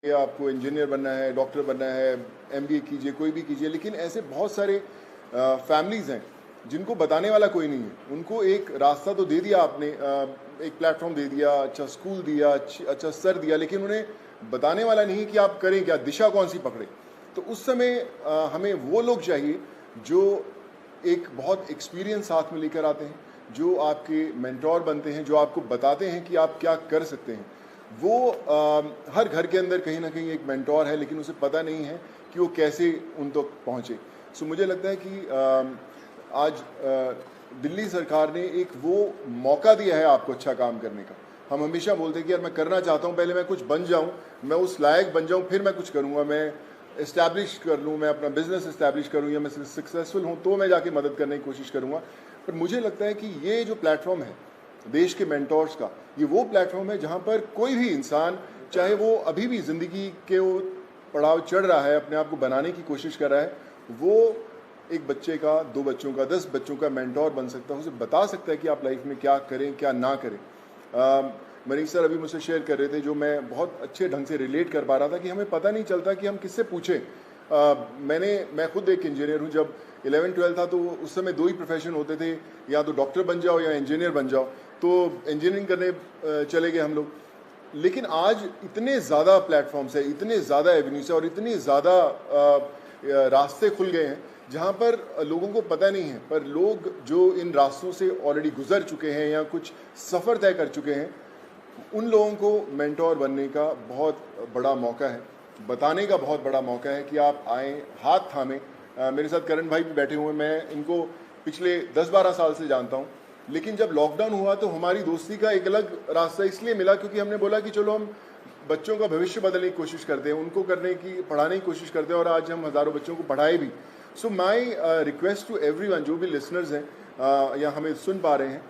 या आपको इंजीनियर बनना है, डॉक्टर बनना है, एमबीए कीजिए, कोई भी कीजिए, लेकिन ऐसे बहुत सारे फैमिलीज़ हैं जिनको बताने वाला कोई नहीं है। उनको एक रास्ता तो दे दिया आपने, एक प्लेटफॉर्म दे दिया, अच्छा स्कूल दिया, अच्छा सर दिया, लेकिन उन्हें बताने वाला नहीं कि आप करें क्या, दिशा कौन सी पकड़े। तो उस समय हमें वो लोग चाहिए जो एक बहुत एक्सपीरियंस साथ में लेकर आते हैं, जो आपके मेंटोर बनते हैं, जो आपको बताते हैं कि आप क्या कर सकते हैं। वो हर घर के अंदर कहीं ना कहीं एक मेंटोर है, लेकिन उसे पता नहीं है कि वो कैसे उन तक पहुँचे। सो मुझे लगता है कि आज दिल्ली सरकार ने एक वो मौका दिया है आपको अच्छा काम करने का। हम हमेशा बोलते हैं कि यार मैं करना चाहता हूँ, पहले मैं कुछ बन जाऊँ, मैं उस लायक बन जाऊँ, फिर मैं कुछ करूँगा, मैं इस्टेब्लिश कर लूँ, मैं अपना बिजनेस इस्टेब्लिश करूँ, या मैं सक्सेसफुल हूँ तो मैं जाके मदद करने की कोशिश करूँगा। पर मुझे लगता है कि ये जो प्लेटफॉर्म है देश के मेंटोर्स का, ये वो प्लेटफॉर्म है जहाँ पर कोई भी इंसान, चाहे वो अभी भी ज़िंदगी के वो पड़ाव चढ़ रहा है, अपने आप को बनाने की कोशिश कर रहा है, वो एक बच्चे का, 2 बच्चों का, 10 बच्चों का मेंटोर बन सकता है। उसे बता सकता है कि आप लाइफ में क्या करें, क्या ना करें। मनीष सर अभी मुझसे शेयर कर रहे थे, जो मैं बहुत अच्छे ढंग से रिलेट कर पा रहा था, कि हमें पता नहीं चलता कि हम किससे पूछें। मैं खुद एक इंजीनियर हूँ। जब 11-12 था तो उस समय 2 ही प्रोफेशन होते थे, या तो डॉक्टर बन जाओ या इंजीनियर बन जाओ। तो इंजीनियरिंग करने चले गए हम लोग। लेकिन आज इतने ज़्यादा प्लेटफॉर्म्स है, इतने ज़्यादा एवेन्यूज है, और इतने ज़्यादा रास्ते खुल गए हैं जहाँ पर लोगों को पता नहीं है, पर लोग जो इन रास्तों से ऑलरेडी गुजर चुके हैं या कुछ सफ़र तय कर चुके हैं, उन लोगों को मेंटोर बनने का बहुत बड़ा मौका है, बताने का बहुत बड़ा मौका है कि आप आएँ, हाथ थामें। मेरे साथ करण भाई भी बैठे हुए हैं, मैं इनको पिछले 10-12 साल से जानता हूँ। लेकिन जब लॉकडाउन हुआ तो हमारी दोस्ती का एक अलग रास्ता इसलिए मिला क्योंकि हमने बोला कि चलो हम बच्चों का भविष्य बदलने की कोशिश करते हैं, उनको पढ़ाने की कोशिश करते हैं, और आज हम हज़ारों बच्चों को पढ़ाए भी। सो माई रिक्वेस्ट टू एवरीवन, जो भी लिसनर्स हैं या हमें सुन पा रहे हैं,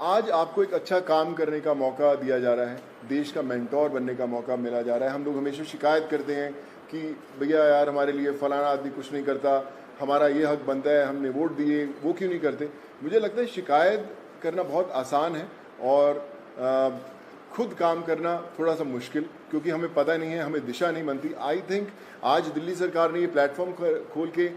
आज आपको एक अच्छा काम करने का मौका दिया जा रहा है, देश का मेंटोर बनने का मौका मिला जा रहा है। हम लोग हमेशा शिकायत करते हैं कि भैया यार हमारे लिए फलाना आदमी कुछ नहीं करता, हमारा ये हक बनता है, हमने वोट दिए, वो क्यों नहीं करते। मुझे लगता है शिकायत करना बहुत आसान है, और खुद काम करना थोड़ा सा मुश्किल, क्योंकि हमें पता नहीं है, हमें दिशा नहीं बनती। आई थिंक आज दिल्ली सरकार ने ये प्लेटफॉर्म खोल के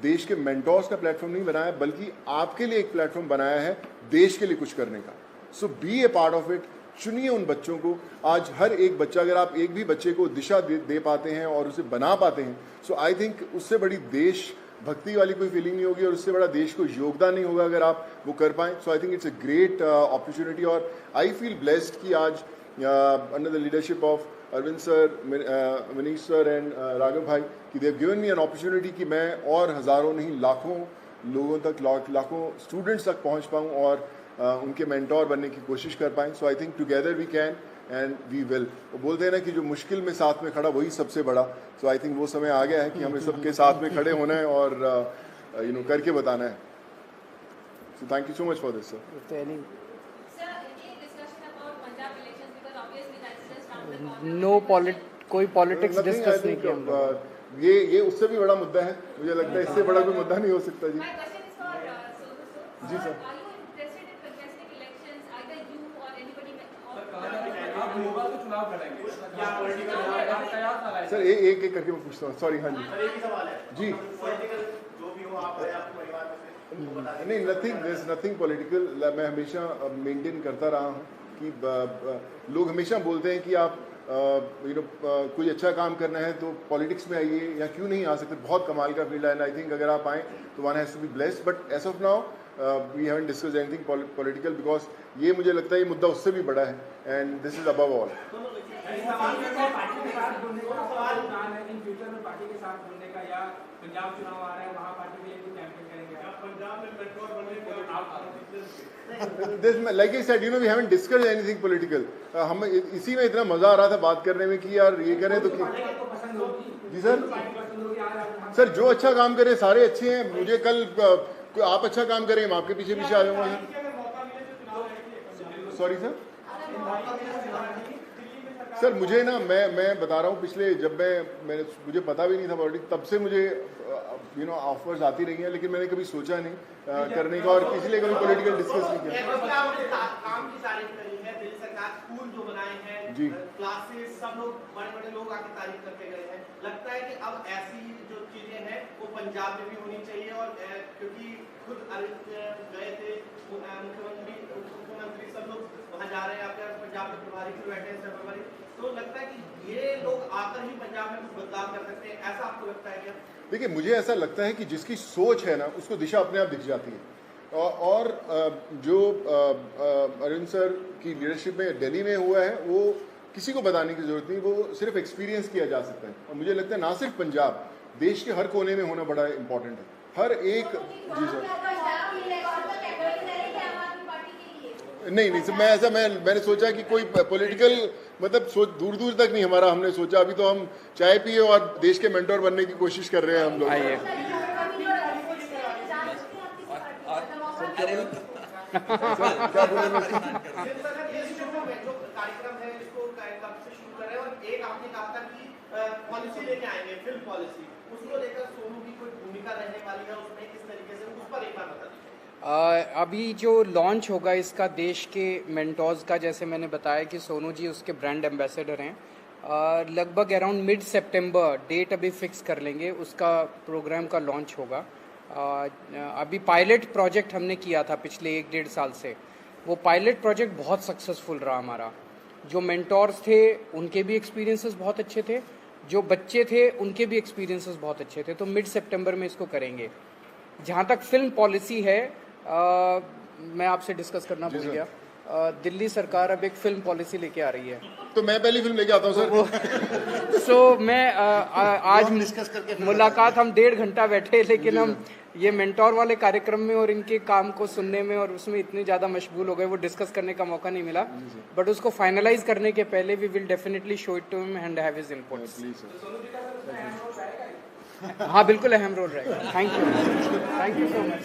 देश के मेंटोर्स का प्लेटफॉर्म नहीं बनाया, बल्कि आपके लिए एक प्लेटफॉर्म बनाया है देश के लिए कुछ करने का। So be a part of it. चुनिए उन बच्चों को। आज हर एक बच्चा, अगर आप एक भी बच्चे को दिशा दे पाते हैं और उसे बना पाते हैं, सो आई थिंक उससे बड़ी देश भक्ति वाली कोई फीलिंग नहीं होगी, और उससे बड़ा देश को योगदान नहीं होगा अगर आप वो कर पाएँ। So I think it's a great opportunity, और आई फील ब्लेस्ड कि आज under the leadership of Arvind sir, Manish sir and Raghav भाई, कि they have given me an opportunity कि मैं और हज़ारों नहीं लाखों लोगों तक, लाखों स्टूडेंट्स तक पहुंच पाऊं और उनके मेंटोर बनने की कोशिश कर पाएं। So I think together we can and we will. वो बोलते हैं ना कि जो मुश्किल में साथ में खड़ा वही सबसे बड़ा। सो आई थिंक वो समय आ गया है कि हमें सबके साथ में खड़े होना है और करके बताना है। So thank you so much for this sir. कोई पॉलिटिक्स डिस्कस नहीं किया। ये उससे भी बड़ा मुद्दा है, मुझे लगता है इससे बड़ा कोई मुद्दा नहीं हो सकता। जी जी सर। सर एक करके मैं पूछता हूँ, सॉरी। हाँ जी जी। नहीं, नथिंग पॉलिटिकल। मैं हमेशा मेंटेन करता रहा हूँ कि लोग हमेशा बोलते हैं कि आप कोई अच्छा काम करना है तो पॉलिटिक्स में आइए, या क्यों नहीं आ सकते, बहुत कमाल का फील्ड है। एंड आई थिंक अगर आप आएँ तो one has to be blessed. But as of now we haven't discussed anything political, because ये मुझे लगता है ये मुद्दा उससे भी बड़ा है, and this is above all. Like I said, we haven't discussed anything political. हम इसी में इतना मजा आ रहा था बात करने में कि यार ये करें तो जी सर जो अच्छा काम करे सारे अच्छे हैं। मुझे कल आप अच्छा काम करें, मैं आपके पीछे पीछे आ जाऊंगा। सॉरी सर मुझे ना, मैं बता रहा हूँ, पिछले जब मुझे पता भी नहीं था पॉलिटिक्स, तब से मुझे ऑफर्स आती रही हैं, लेकिन मैंने कभी सोचा नहीं करने का, और इसलिए कभी पॉलिटिकल डिस्कस नहीं किया। जी। क्लासेस सब लोग बड़े बड़े लोग आके तारीफ करके गए हैं। लगता है कि अब ऐसी जो चीजें हैं वो पंजाब में भी होनी चाहिए, और क्योंकि खुद अरविंद गए थे, मुख्यमंत्री सब लोग वहाँ जा रहे हैं, आपके पंजाब के प्रभारी भी बैठे हैं सर्वपरि, तो लगता है कि ये लोग आकर ही पंजाब में कुछ बदलाव कर सकते हैं, ऐसा आपको लगता है क्या? देखिए, मुझे ऐसा लगता है कि जिसकी सोच है ना, उसको दिशा अपने आप दिख जाती है। और जो अरविंद सर की लीडरशिप में दिल्ली में हुआ है, वो किसी को बताने की जरूरत नहीं, वो सिर्फ एक्सपीरियंस किया जा सकता है। और मुझे लगता है ना सिर्फ पंजाब, देश के हर कोने में होना बड़ा इंपॉर्टेंट है। हर एक जी सर, नहीं सर, मैंने सोचा कि कोई पॉलिटिकल मतलब सोच दूर दूर तक नहीं हमारा हमने सोचा। अभी तो हम चाय पिए और देश के मेंटोर बनने की कोशिश कर रहे हैं हम लोग। आइए। क्या बोले मैं? कार्यक्रम है इसको कब से शुरू करें, और एक आपने कहा था कि पॉलिसी लेके आएंगे, फिल्म पॉलिसी, उसको लेकर सोनू की कोई भूमिका रहने वाली है उसमें, किस तरीके से, उस पर एक बार बता दीजिए। अभी जो लॉन्च होगा इसका देश के मेंटोर्स का, जैसे मैंने बताया कि सोनू जी उसके ब्रांड एम्बेसडर हैं। लगभग अराउंड मिड सितंबर डेट अभी फिक्स कर लेंगे, उसका प्रोग्राम का लॉन्च होगा। अभी पायलट प्रोजेक्ट हमने किया था पिछले 1-1.5 साल से, वो पायलट प्रोजेक्ट बहुत सक्सेसफुल रहा हमारा। जो मेंटोर्स थे उनके भी एक्सपीरियंसेस बहुत अच्छे थे, जो बच्चे थे उनके भी एक्सपीरियंसेस बहुत अच्छे थे। तो मिड सितंबर में इसको करेंगे। जहाँ तक फिल्म पॉलिसी है, मैं आपसे डिस्कस करना भूल गया। दिल्ली सरकार अब एक फिल्म पॉलिसी लेके आ रही है, तो मैं पहली फिल्म लेके आता हूँ सर। मैं आज मुलाकात हम 1.5 घंटा बैठे, लेकिन हम ये मेंटोर वाले कार्यक्रम में और इनके काम को सुनने में और उसमें इतने ज़्यादा मशगूल हो गए, वो डिस्कस करने का मौका नहीं मिला। बट उसको फाइनलाइज करने के पहले we will definitely show it to him and have his inputs. हाँ, बिल्कुल अहम रोल रहेगा। Thank you so much.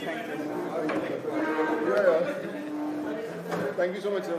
Thank you so much sir.